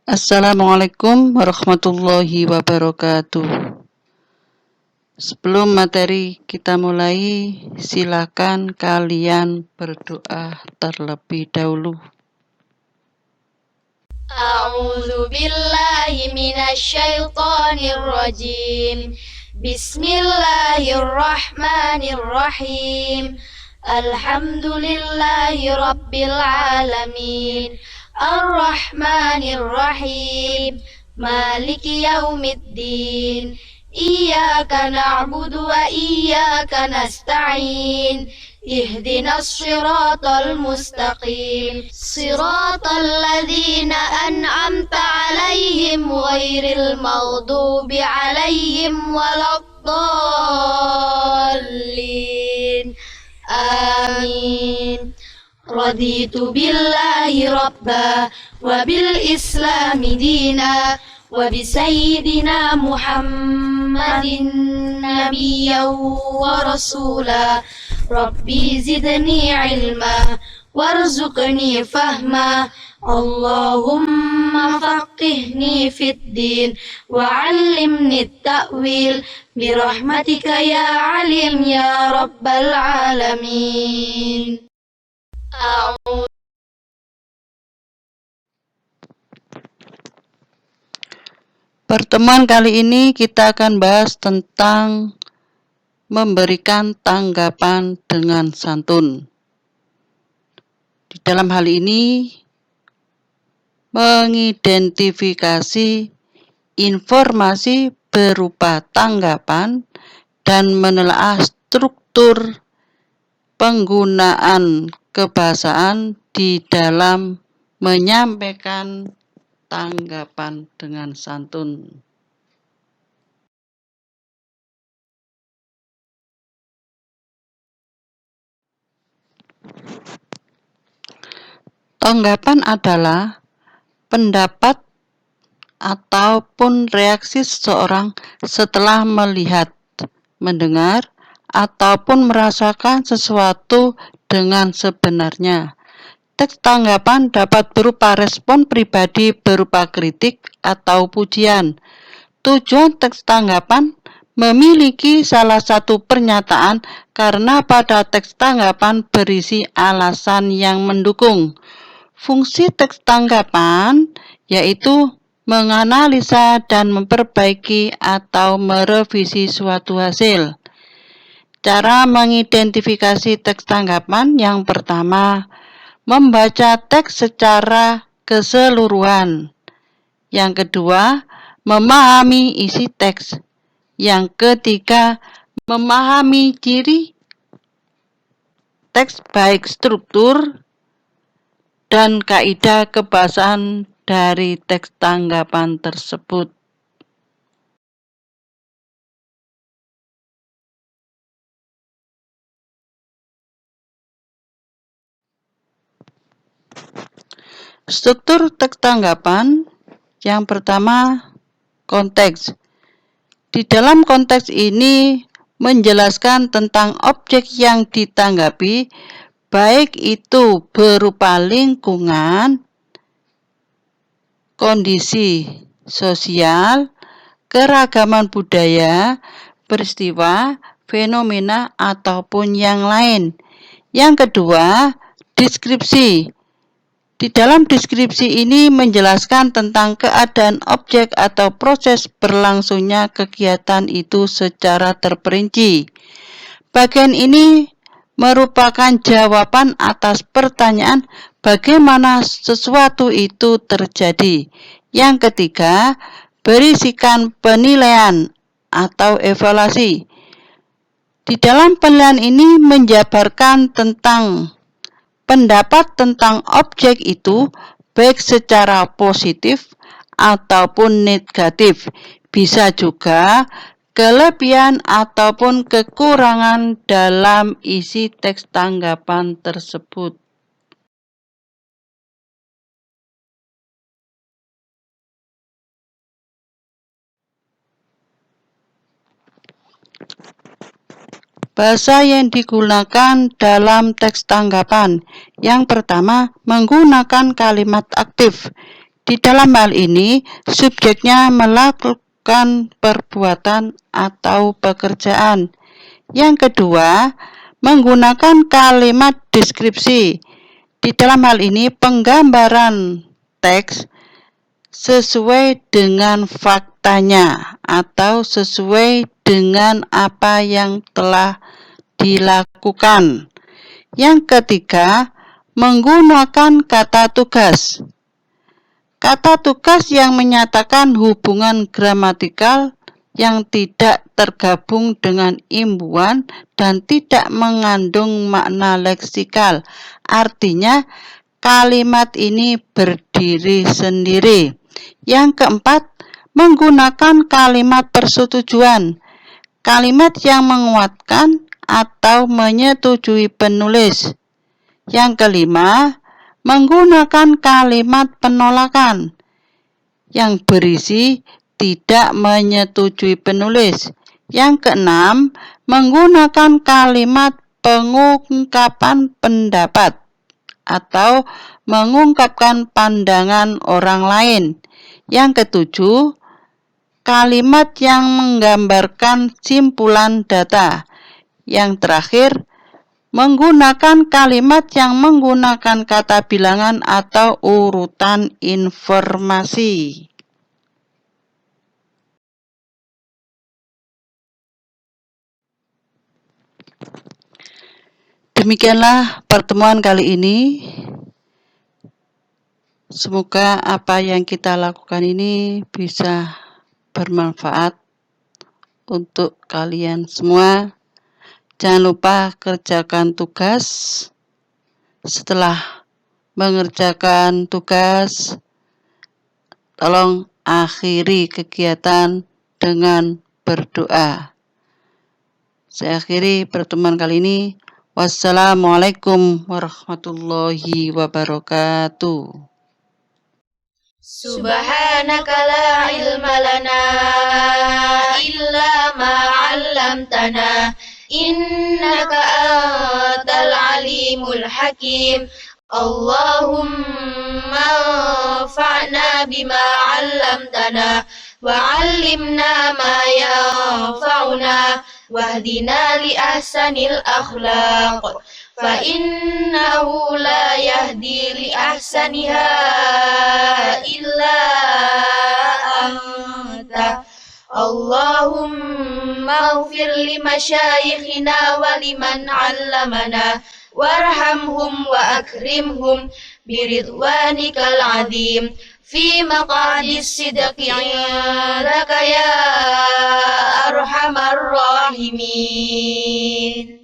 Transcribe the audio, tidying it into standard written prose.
Assalamualaikum warahmatullahi wabarakatuh. Sebelum materi kita mulai, silakan kalian berdoa terlebih dahulu. A'udzu billahi minasyaitonir rajim. Bismillahirrahmanirrahim. Alhamdulillahi rabbil alamin. Ar-Rahmanir Rahim. Maliki yaumiddin. Iyyaka na'budu wa iyyaka nasta'in. Ihdinas siratal mustaqim. Siratal ladzina an'amta 'alaihim ghairil maghdubi 'alaihim waladdallin. Amin. Raditu billahi rabba wa bil islami dina wa bi sayyidina Muhammadin nabiyyan wa rasula. Rabbi zidni ilma warzuqni fahma. Allahumma faqihni fid din wa 'allimni ta'wil birahmatika ya alim ya rabbal alamin. Pertemuan kali ini kita akan bahas tentang memberikan tanggapan dengan santun. Di dalam hal ini, mengidentifikasi informasi berupa tanggapan dan menelaah struktur penggunaan kebahasaan di dalam menyampaikan tanggapan dengan santun. Tanggapan adalah pendapat ataupun reaksi seseorang setelah melihat, mendengar, ataupun merasakan sesuatu dengan sebenarnya. Teks tanggapan dapat berupa respon pribadi berupa kritik atau pujian. Tujuan teks tanggapan memiliki salah satu pernyataan karena pada teks tanggapan berisi alasan yang mendukung. Fungsi teks tanggapan yaitu menganalisa dan memperbaiki atau merevisi suatu hasil. Cara mengidentifikasi teks tanggapan yang pertama, membaca teks secara keseluruhan. Yang kedua, memahami isi teks. Yang ketiga, memahami ciri teks baik struktur dan kaidah kebahasaan dari teks tanggapan tersebut. Struktur teks tanggapan yang pertama, konteks. Di dalam konteks ini menjelaskan tentang objek yang ditanggapi, baik itu berupa lingkungan, kondisi sosial, keragaman budaya, peristiwa, fenomena, ataupun yang lain. Yang kedua, deskripsi. Di dalam deskripsi ini menjelaskan tentang keadaan objek atau proses berlangsungnya kegiatan itu secara terperinci. Bagian ini merupakan jawaban atas pertanyaan bagaimana sesuatu itu terjadi. Yang ketiga, berisikan penilaian atau evaluasi. Di dalam penilaian ini menjabarkan tentang pendapat tentang objek itu baik secara positif ataupun negatif. Bisa juga kelebihan ataupun kekurangan dalam isi teks tanggapan tersebut. Bahasa yang digunakan dalam teks tanggapan. Yang pertama, menggunakan kalimat aktif. Di dalam hal ini, subjeknya melakukan perbuatan atau pekerjaan. Yang kedua, menggunakan kalimat deskripsi. Di dalam hal ini, penggambaran teks sesuai dengan faktanya atau sesuai dengan apa yang telah dilakukan. Yang ketiga, menggunakan kata tugas. Kata tugas yang menyatakan hubungan gramatikal yang tidak tergabung dengan imbuhan dan tidak mengandung makna leksikal. Artinya, kalimat ini berdiri sendiri. Yang keempat, menggunakan kalimat persetujuan. Kalimat yang menguatkan atau menyetujui penulis. Yang kelima, menggunakan kalimat penolakan yang berisi tidak menyetujui penulis. Yang keenam, menggunakan kalimat pengungkapan pendapat atau mengungkapkan pandangan orang lain. Yang ketujuh, kalimat yang menggambarkan simpulan data. Yang terakhir, menggunakan kalimat yang menggunakan kata bilangan atau urutan informasi. Demikianlah pertemuan kali ini. Semoga apa yang kita lakukan ini bisa bermanfaat untuk kalian semua. Jangan lupa kerjakan tugas. Setelah mengerjakan tugas, tolong akhiri kegiatan dengan berdoa. Saya akhiri pertemuan kali ini. Wassalamualaikum warahmatullahi wabarakatuh. Subhanaka la ilma lana illa ma 'allamtana innaka antal alimul hakim. Allahumma anfa'na bima 'allamtana wa 'allimna ma yanfa'una wahdina li ahsanil akhlaq fa innahu la yahdi li ahsaniha illa anta. Allahumma ighfir li masyayikhina wa liman 'allamana warhamhum wa akrimhum biridwanikal 'azim fi maq'adis sidqi 'indaka ya arhamar rahimin.